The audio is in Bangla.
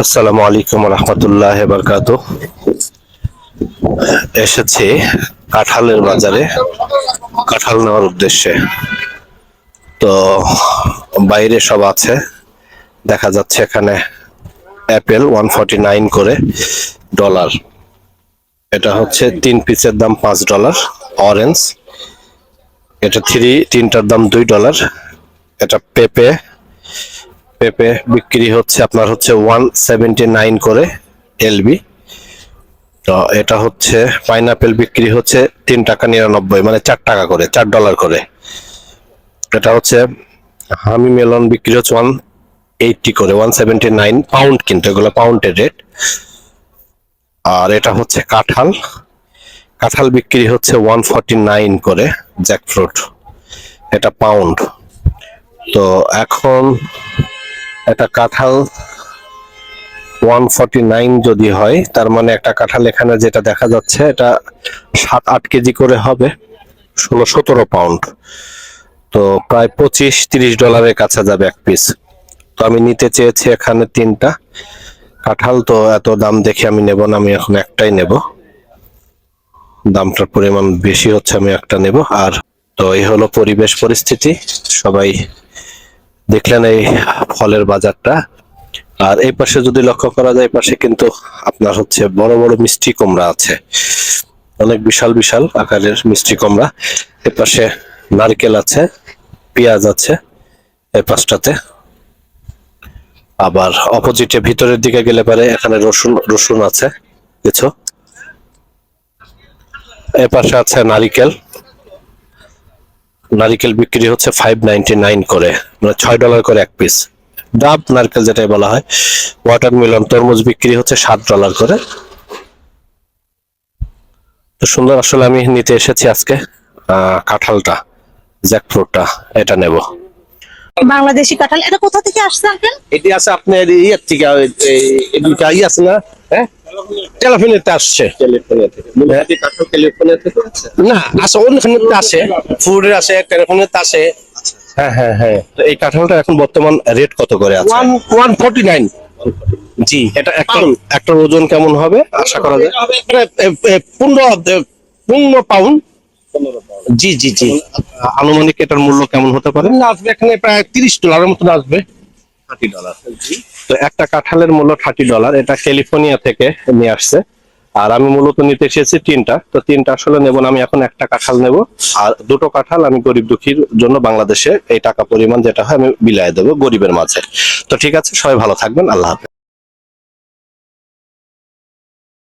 আসসালামু আলাইকুম রহমতুল্লাহ বারকাতুহ। এসেছি কাঁঠালের বাজারে কাঁঠাল নেওয়ার উদ্দেশ্যে। তো বাইরে সব আছে, দেখা যাচ্ছে এখানে অ্যাপেল 149 করে ডলার, এটা হচ্ছে 3 পিসের দাম $5। অরেঞ্জ এটা তিনটার দাম $2। এটা পেঁপে পেঁপে বিক্রি হচ্ছে আপনার হচ্ছে 179 করে এলবি। তো এটা হচ্ছে পাইনাপেল বিক্রি হচ্ছে $3.99, মানে $4 করে, $4 করে। এটা হচ্ছে হামি মেলন বিক্রি হচ্ছে 180 করে, 179 পাউন্ড, কিন্তু এগুলো পাউন্ডের রেট। আর এটা হচ্ছে কাঁঠাল কাঁঠাল বিক্রি হচ্ছে 149 করে, জ্যাকফ্রুট এটা পাউন্ড। তো এখন এটা কাঁঠাল 149 যদি হয়, তার মানে একটা কাঁঠাল এখানে যেটা দেখা যাচ্ছে এটা 7-8 কেজি করে হবে, 16-17 পাউন্ড। তো প্রায় $25-30 কাছে যাবে এক পিস। তো আমি নিতে চেয়েছি এখানে 3টা কাঁঠাল, তো এত দাম দেখে আমি নেব না, আমি এখন একটাই নেব, দামটার পরিমাণ বেশি হচ্ছে, আমি একটা নেব। আর তো এই হলো পরিবেশ পরিস্থিতি, সবাই দেখলেন এই ফলের বাজারটা। আর এই পাশে যদি লক্ষ্য করা যায়, পাশে কিন্তু আপনার হচ্ছে বড় বড় মিষ্টি কুমড়া আছে, অনেক বিশাল বিশাল আকারের মিষ্টি কুমড়া। এ পাশে নারকেল আছে, পেঁয়াজ আছে এই পাশটাতে। আবার অপোজিটে ভিতরের দিকে গেলে পারে এখানে রসুন আছে কিছু। এ পাশে আছে নারিকেল বিক্রি হচ্ছে 5.99 করে, মানে $6 করে এক পিস। ডাব নারকেল যেটাই বলা হয়। ওয়াটারমেলন তরমুজ বিক্রি হচ্ছে $7 করে। তো সুন্দর, আসলে আমি নিতে এসেছি আজকে কাঁঠালটা, জ্যাকফ্রুটটা, এটা নেব। বাংলাদেশি কাঁঠাল, এটা কোথা থেকে আসছে আঙ্কেল? এটি আছে আপনার ইয়ের থেকে, এদিকে ই আছে না, হ্যাঁ, ক্যালিফোর্নিয়াতে আসছে। না, আসে অন্যখানে আসে, ফুডের আসে, ক্যালিফোর্নিয়াতে আসে। হ্যাঁ হ্যাঁ হ্যাঁ। তো এই কাঁঠালটা এখন বর্তমান রেট কত করে আছে? 149। জি, এটা একটা ওজন কেমন হবে আশা করা যায়? 15 পাউন্ড। জি জি জি। আনুমানিক এটার মূল্য কেমন হতে পারে? আসবে এখানে প্রায় $30 মতন আসবে। $30। তো একটা কাঁঠালের মূল্য $30, এটা ক্যালিফোর্নিয়া থেকে নিয়ে আসছে। আর আমি মূলত নিতে এসেছি 3টা, তো 3টা আসলে নেব না, আমি এখন একটা কাঁঠাল নেব। আর 2টো কাঁঠাল আমি গরিব দুঃখীর জন্য বাংলাদেশে এই টাকা পরিমাণ যেটা হয় আমি বিলিয়ে দেবো গরিবের মাঝে। তো ঠিক আছে, সবাই ভালো থাকবেন, আল্লাহ হাফেজ।